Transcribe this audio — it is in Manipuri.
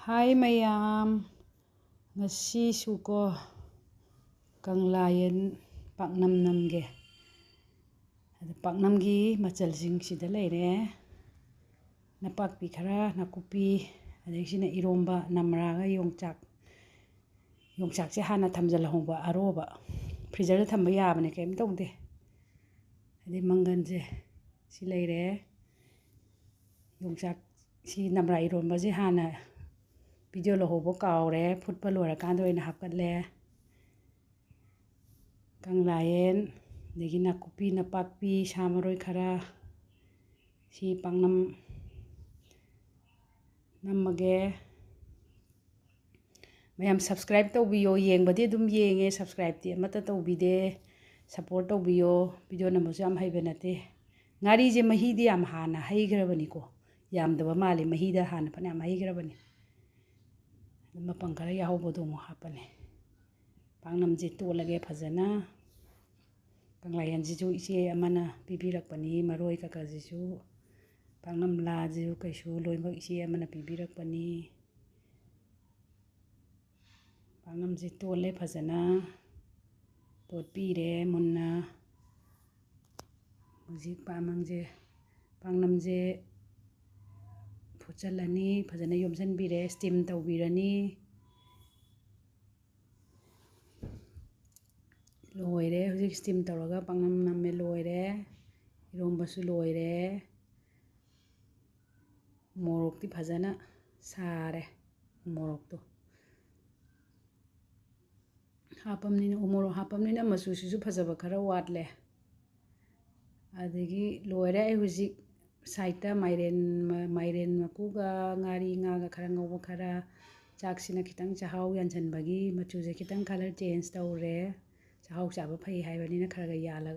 Hai mayam, ngasisu ko kanglayen paknam namge. Paknamgi machalsing sida leire. Napakpi khara, nakupi, adesina iromba namraga yongchak. Yongchak se hana thamjalahongba aroba. Freezer da thamba yabane kaim tawde. Ade mangan se si leire. Yongchak si namra iromba se hana video lahobo kaure phutpa lora kando ina hapkatle. Kanglayen degi nakupi napakpi samaroi khara si paknam namage. Mayam subscribe tawbiyo yengbadi dum yenge subscribe ti amata tawbide support tawbiyo video nambasu yam haibenate. Ngari je mahidi yam hana haigrabani ko. Yam daba mali mahida hana pana yam haigrabani. Mapang khara yahobodo mo hapane. Paknam je tolage phajana. Kanglayen jisu ise amana pibirakpani maroi kaka jisu. Paknam la jisu kaisu loimak ise amana pibirakpani. Paknam je tole phajana. Totpire munna. Mujik pamang je. Paknam je phutchalani phajana yomsanbire steam tawbirani. Loire hujik steam tawraga paknam namme loire. Irombasu loire. Morok ti phajana sare. Morok to. Hapamnina umorok hapamnina masu sisu phajaba khara watle. Adegi loire ay hujik saita mairen makuga ngari ngaga khara ngawba khara chaksina kitang chahau yanchanbagi machuje kitang color change tawre. Chahau chaba phai haibanina khara ga yala.